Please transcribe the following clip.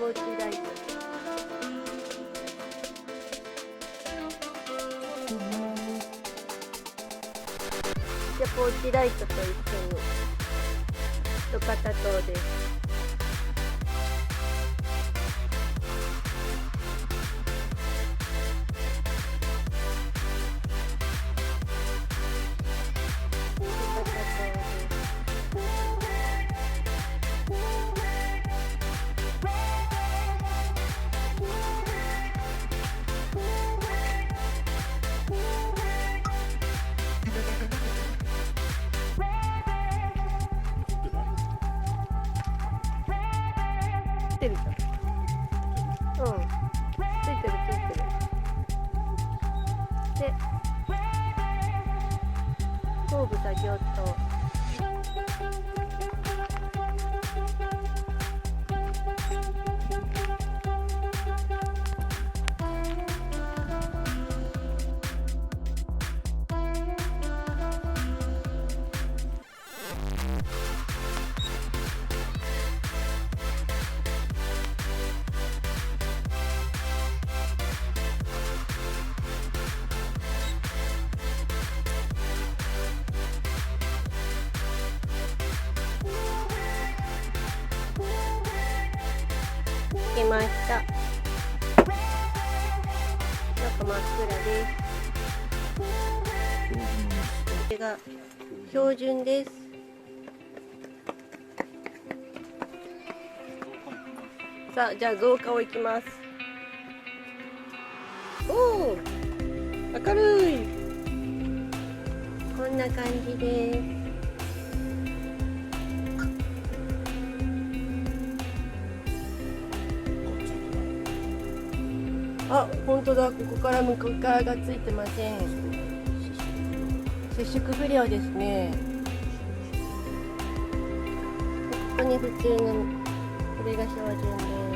ーチライト。じゃあポーチライトと一緒に路肩灯です。ついてるじゃん。うん。ついてるついてる。で、後部作業灯。つけました。中真っ暗です。これが標準です。さあ、じゃあ増加をいきます。おお、明るい。こんな感じです。あ、本当だ。ここから向こう側がついてません。接触不良ですね。ここに普通の、これが標準です。